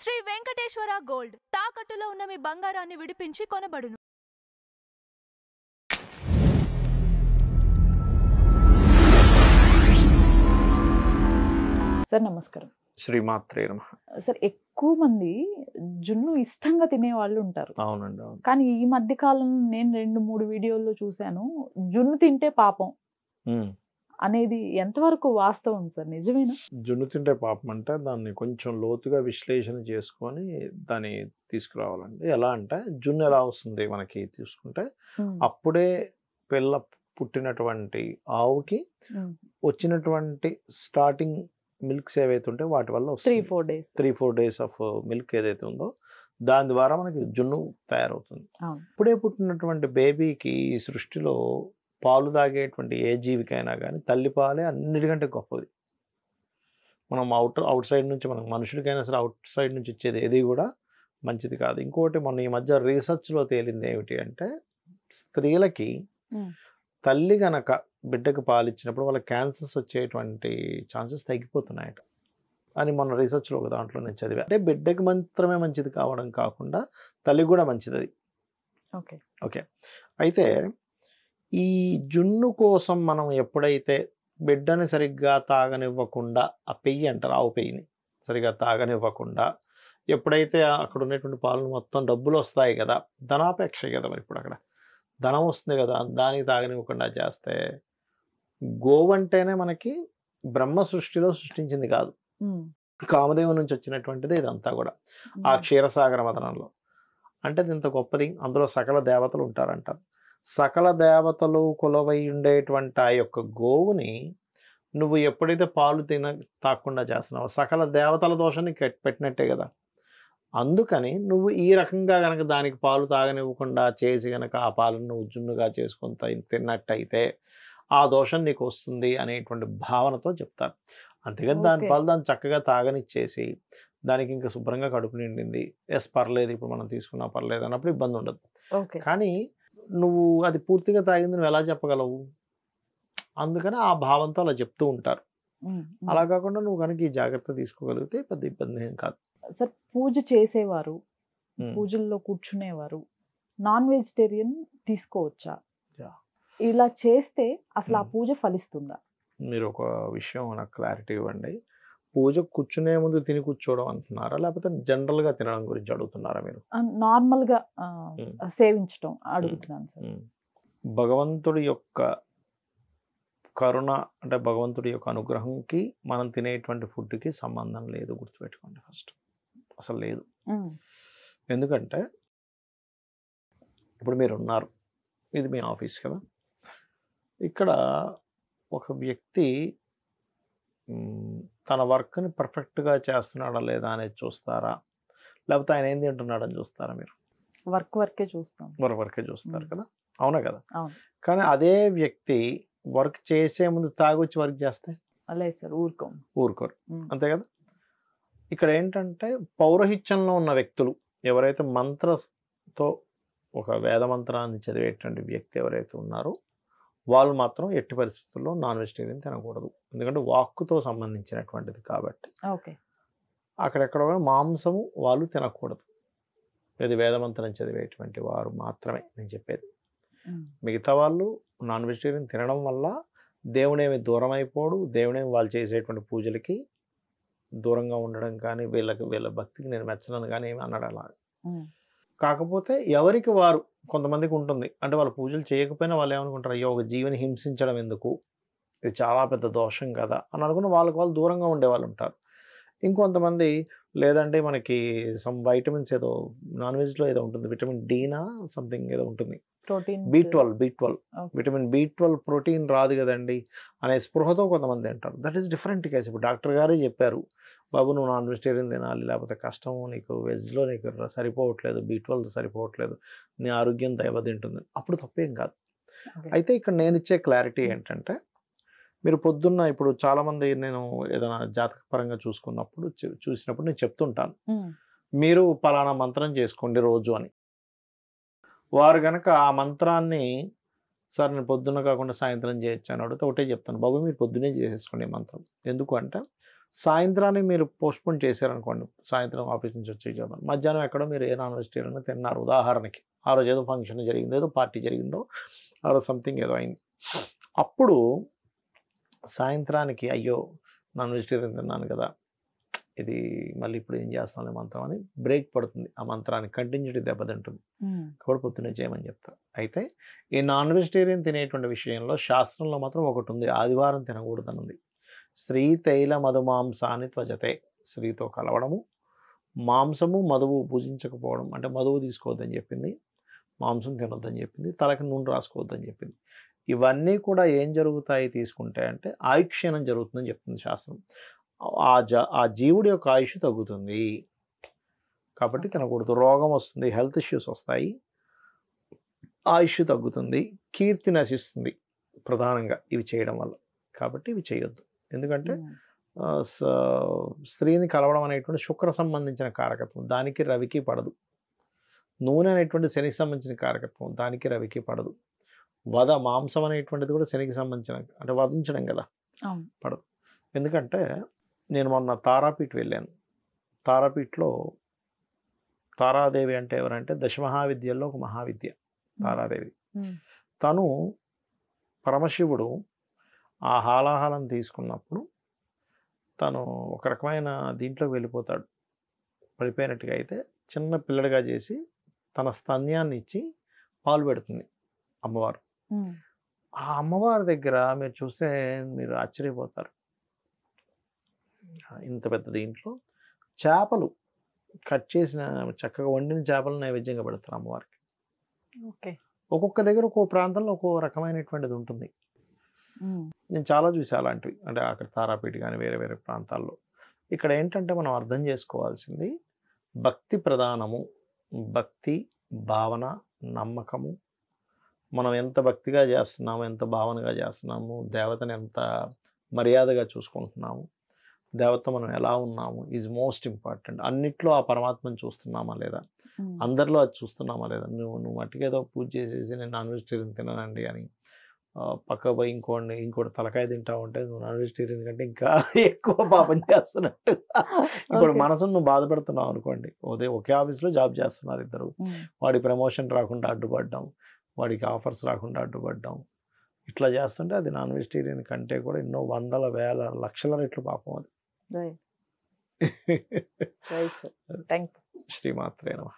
Shri Venkateswara gold తాకట్టులో ఉన్న మీ బంగారాన్ని విడిపించి కొనబడును. సార్ నమస్కారం. శ్రీమాత్రే నమః. సార్ ఎక్కువ మంది జున్ను ఇష్టంగా తినే వాళ్ళు ఉంటారు. అవునండి, అవును. కానీ ఈ మధ్య కాలంలో నేను 2-3 వీడియోల్లో చూశాను, జున్ను తింటే పాపం అనేది ఎంతవరకు వాస్తవం సార్? నిజమేనా? జున్ను తింటే పాపం అంటే దాన్ని కొంచెం లోతుగా విశ్లేషణ చేసుకొని దాన్ని తీసుకురావాలండి. ఎలా అంటే జున్ను ఎలా వస్తుంది మనకి తీసుకుంటే, అప్పుడే పిల్ల పుట్టినటువంటి ఆవుకి వచ్చినటువంటి స్టార్టింగ్ మిల్క్స్ ఏవైతే ఉంటే వాటి వల్ల 3-4 డేస్ ఆఫ్ మిల్క్ ఏదైతే ఉందో దాని ద్వారా మనకి జున్ను తయారవుతుంది. ఇప్పుడే పుట్టినటువంటి బేబీకి ఈ సృష్టిలో పాలు తాగేటువంటి ఏ జీవికైనా కానీ తల్లిపాలే అన్నిటికంటే గొప్పది. మనం అవుట్ సైడ్ నుంచి మనం మనుషులకైనా సరే అవుట్ సైడ్ నుంచి ఇచ్చేది ఏది కూడా మంచిది కాదు. ఇంకోటి మన ఈ మధ్య రీసెర్చ్లో తేలింది ఏమిటి అంటే, స్త్రీలకి తల్లి గనక బిడ్డకు పాలిచ్చినప్పుడు వాళ్ళకి క్యాన్సర్స్ వచ్చేటువంటి ఛాన్సెస్ తగ్గిపోతున్నాయట అని మొన్న రీసెర్చ్లో ఒక దాంట్లో నేను చదివా. అంటే బిడ్డకి మాత్రమే మంచిది కావడం కాకుండా తల్లికి కూడా మంచిది అది. ఓకే. అయితే ఈ జున్ను కోసం మనం ఎప్పుడైతే బిడ్డని సరిగ్గా తాగనివ్వకుండా, ఆ పెయ్యి అంటారు, ఆవు పెయ్యిని సరిగ్గా తాగనివ్వకుండా, ఎప్పుడైతే అక్కడ ఉన్నటువంటి పాలను మొత్తం డబ్బులు వస్తాయి కదా, ధనాపేక్ష కదా, మరి ఇప్పుడు అక్కడ ధనం వస్తుంది కదా, దానికి తాగనివ్వకుండా చేస్తే, గోవు అంటేనే మనకి బ్రహ్మ సృష్టిలో సృష్టించింది కాదు, కామదేవు నుంచి వచ్చినటువంటిది ఇదంతా కూడా. ఆ క్షీరసాగర మదనంలో అంటే ఇంత గొప్పది, అందులో సకల దేవతలు ఉంటారంటారు. సకల దేవతలు కొలవై ఉండేటువంటి ఆ యొక్క గోవుని నువ్వు ఎప్పుడైతే పాలు తాకుండా చేస్తున్నావో సకల దేవతల దోషాన్ని పెట్టినట్టే కదా. అందుకని నువ్వు ఈ రకంగా కనుక దానికి పాలు తాగనివ్వకుండా చేసి కనుక ఆ పాలను నువ్వు జున్నుగా చేసుకొని తిన్నట్టయితే ఆ దోషం నీకు వస్తుంది అనేటువంటి భావనతో చెప్తారు. అంతేగాని దాని పాలు దాన్ని చక్కగా తాగనిచ్చేసి దానికి ఇంకా శుభ్రంగా కడుపు నిండింది, పర్లేదు ఇప్పుడు మనం తీసుకున్నా పర్లేదు అన్నప్పుడు ఇబ్బంది ఉండదు. కానీ నువ్వు అది పూర్తిగా తాగింది నువ్వు ఎలా చెప్పగలవు? అందుకని ఆ భావంతో అలా చెప్తూ ఉంటారు. అలా కాకుండా నువ్వు కనుక ఈ జాగ్రత్త తీసుకోగలిగితే పెద్ద ఇబ్బంది ఏం కాదు. సార్, పూజ చేసేవారు, పూజల్లో కూర్చునేవారు నాన్ వెజిటేరియన్ తీసుకోవచ్చా? ఇలా చేస్తే అసలు ఆ పూజ ఫలిస్తుందా? మీరు ఒక విషయం నాకు క్లారిటీ ఇవ్వండి. పూజ కూర్చునే ముందు తిని కూర్చోవడం అంటున్నారా, లేకపోతే జనరల్ గా తినడం గురించి అడుగుతున్నారా? మీరు నార్మల్ గా సేవించడం అడుగుతున్నాను సార్. భగవంతుడి యొక్క కరుణ అంటే భగవంతుడి యొక్క అనుగ్రహంకి మనం తినేటువంటి ఫుడ్కి సంబంధం లేదు, గుర్తుపెట్టుకోండి. ఫస్ట్ అసలు లేదు. ఎందుకంటే ఇప్పుడు మీరు ఉన్నారు, ఇది మీ ఆఫీస్ కదా, ఇక్కడ ఒక వ్యక్తి తన వర్క్ని పర్ఫెక్ట్గా చేస్తున్నాడా లేదా అనేది చూస్తారా, లేకపోతే ఆయన ఏం తింటున్నాడని చూస్తారా? మీరు వర్కే చూస్తాం. వర్కే చూస్తారు కదా, అవునా కదా? కానీ అదే వ్యక్తి వర్క్ చేసే ముందు తాగొచ్చి వర్క్ చేస్తే ఊరుకోరు, అంతే కదా. ఇక్కడ ఏంటంటే పౌరహిత్యంలో ఉన్న వ్యక్తులు ఎవరైతే మంత్రంతో ఒక వేద మంత్రాన్ని చదివేటువంటి వ్యక్తి ఎవరైతే ఉన్నారో వాళ్ళు మాత్రం ఎట్టి పరిస్థితుల్లో నాన్ వెజిటేరియన్ తినకూడదు. ఎందుకంటే వాక్కుతో సంబంధించినటువంటిది కాబట్టి అక్కడెక్కడ మాంసము వాళ్ళు తినకూడదు. ఇది వేదమంత్రం చదివేటువంటి వారు మాత్రమే నేను చెప్పేది. మిగతా వాళ్ళు నాన్ వెజిటేరియన్ తినడం వల్ల దేవుడేమి దూరం అయిపోడు, దేవుడేమి వాళ్ళు చేసేటువంటి పూజలకి దూరంగా ఉండడం కానీ వీళ్ళ భక్తికి నేను మెచ్చనని కానీ ఏమి అన్నాడు అలా. కాకపోతే ఎవరికి వారు, కొంతమందికి ఉంటుంది అంటే వాళ్ళు పూజలు చేయకపోయినా వాళ్ళు ఏమనుకుంటారు, అయ్యో ఒక జీవిని హింసించడం ఎందుకు, ఇది చాలా పెద్ద దోషం కదా అని అనుకుని వాళ్ళు దూరంగా ఉండేవాళ్ళు ఉంటారు. ఇంకొంతమంది లేదంటే మనకి సమ్ వైటమిన్స్ ఏదో నాన్ వెజ్లో ఏదో ఉంటుంది, విటమిన్ డీనా సంథింగ్ ఏదో ఉంటుంది, B12 విటమిన్ B12 ప్రోటీన్ రాదు కదండి అనే స్పృహతో కొంతమంది అంటారు. That is different case. ఇప్పుడు డాక్టర్ గారే చెప్పారు, బాబు నువ్వు నాన్ వెజిటేరియన్ తినాలి, లేకపోతే కష్టం, నీకు వెజ్లో నీకు సరిపోవట్లేదు, B12 సరిపోవట్లేదు, నీ ఆరోగ్యం దెబ్బతింటుంది, అప్పుడు తప్పేం కాదు. అయితే ఇక్కడ నేను ఇచ్చే క్లారిటీ ఏంటంటే, మీరు పొద్దున్న ఇప్పుడు చాలామంది నేను ఏదైనా జాతకపరంగా చూసినప్పుడు నేను చెప్తుంటాను, మీరు పలానా మంత్రం చేసుకోండి రోజు అని. వారు కనుక ఆ మంత్రాన్ని సార్ నేను పొద్దున్న కాకుండా సాయంత్రం చేయొచ్చు అని అడిగితే ఒకటే చెప్తాను, బాబు మీరు పొద్దునే చేసేసుకోండి మంత్రం. ఎందుకు అంటే సాయంత్రాన్ని మీరు పోస్ట్పోన్ చేశారనుకోండి, సాయంత్రం ఆఫీస్ నుంచి వచ్చి మధ్యాహ్నం ఎక్కడో మీరు ఏ నాన్ వెజిటేరియన్ తిన్నారు ఉదాహరణకి, ఆ రోజు ఏదో ఫంక్షన్ జరిగిందో, ఏదో పార్టీ జరిగిందో, ఆ రోజు సంథింగ్ ఏదో అయింది, అప్పుడు సాయంత్రానికి అయ్యో నాన్ వెజిటేరియన్ తిన్నాను కదా, ఇది మళ్ళీ ఇప్పుడు ఏం చేస్తాను మంత్రం అని బ్రేక్ పడుతుంది, ఆ మంత్రానికి కంటిన్యూటీ దెబ్బతింటుంది, కాబట్టి పొద్దున్నే చేయమని చెప్తారు. అయితే ఈ నాన్ వెజిటేరియన్ తినేటువంటి విషయంలో శాస్త్రంలో మాత్రం ఒకటి ఉంది, ఆదివారం తినకూడదని ఉంది. శ్రీ తైల మధుమాంసాన్ని త్వజతే, స్త్రీతో కలవడము, మాంసము మధువు పూజించకపోవడం, అంటే మధువు తీసుకోవద్దని చెప్పింది, మాంసం తినొద్దని చెప్పింది, తలకి నూనె రాసుకోవద్దని చెప్పింది. ఇవన్నీ కూడా ఏం జరుగుతాయి తీసుకుంటే అంటే ఆయుక్షీణం జరుగుతుందని చెప్తుంది శాస్త్రం. ఆ జీవుడి యొక్క ఆయుష్ తగ్గుతుంది, కాబట్టి తినకూడదు. రోగం వస్తుంది, హెల్త్ ఇష్యూస్ వస్తాయి, ఆయుష్ తగ్గుతుంది, కీర్తి నశిస్తుంది ప్రధానంగా ఇవి చేయడం వల్ల. కాబట్టి ఇవి చేయొద్దు. ఎందుకంటే స్త్రీని కలవడం అనేటువంటి శుక్ర సంబంధించిన కారకత్వం, దానికి రవికి పడదు. నూనె అనేటువంటి శనికి సంబంధించిన కారకత్వం, దానికి రవికి పడదు. మాంసం అనేటువంటిది కూడా శనికి సంబంధించిన, అంటే వధించడం కదా, పడదు. ఎందుకంటే నేను మొన్న తారాపీఠ్ వెళ్ళాను. తారాపీఠ్లో తారాదేవి అంటే ఎవరంటే దశమహావిద్యల్లో ఒక మహావిద్య తారాదేవి. తను పరమశివుడు ఆ హాలాహలం తీసుకున్నప్పుడు తను ఒక రకమైన దీంట్లోకి వెళ్ళిపోతాడు, పడిపోయినట్టుగా. అయితే చిన్న పిల్లడిగా చేసి తన స్తన్యాన్ని ఇచ్చి పాలు పెడుతుంది అమ్మవారు. ఆ అమ్మవారి దగ్గర మీరు చూస్తే మీరు ఆశ్చర్యపోతారు. ఇంత పెద్ద దీంట్లో చేపలు కట్ చేసిన చక్కగా వండిన చేపలు నైవేద్యంగా పెడతారు అమ్మవారికి. ఒక్కొక్క దగ్గర ఒక్కో ప్రాంతంలో ఒక్కో రకమైనటువంటిది ఉంటుంది. నేను చాలా చూసా అలాంటివి, అంటే అక్కడ తారాపీఠ కానీ వేరే వేరే ప్రాంతాల్లో. ఇక్కడ ఏంటంటే మనం అర్థం చేసుకోవాల్సింది భక్తి ప్రధానము, భక్తి భావన నమ్మకము. మనం ఎంత భక్తిగా చేస్తున్నాము, ఎంత భావనగా చేస్తున్నాము, దేవతని ఎంత మర్యాదగా చూసుకుంటున్నాము, దేవత మనం ఎలా ఉన్నాము ఈజ్ మోస్ట్ ఇంపార్టెంట్. అన్నిట్లో ఆ పరమాత్మని చూస్తున్నామా లేదా, అందరిలో అది చూస్తున్నామా లేదా. నువ్వు మట్టికి ఏదో పూజ చేసేసి నేను నాన్ వెజిటేరియన్ తిననండి అని పక్క పోయి ఇంకోటి తలకాయ తింటా ఉంటే నువ్వు నాన్ వెజిటేరియన్ కంటే ఇంకా ఎక్కువ పాపం చేస్తున్నట్టు. ఇప్పుడు మనసును నువ్వు బాధపడుతున్నావు అనుకోండి, ఒకే ఆఫీస్లో జాబ్ చేస్తున్నారు ఇద్దరు, వాడి ప్రమోషన్ రాకుండా అడ్డుపడ్డాం, వాడికి ఆఫర్స్ రాకుండా అడ్డుపడ్డాం, ఇట్లా చేస్తుంటే అది నాన్ వెజిటేరియన్ కంటే కూడా ఎన్నో వందల వేల లక్షల రెట్లు పాపం అది. శ్రీమాత్రే నమః.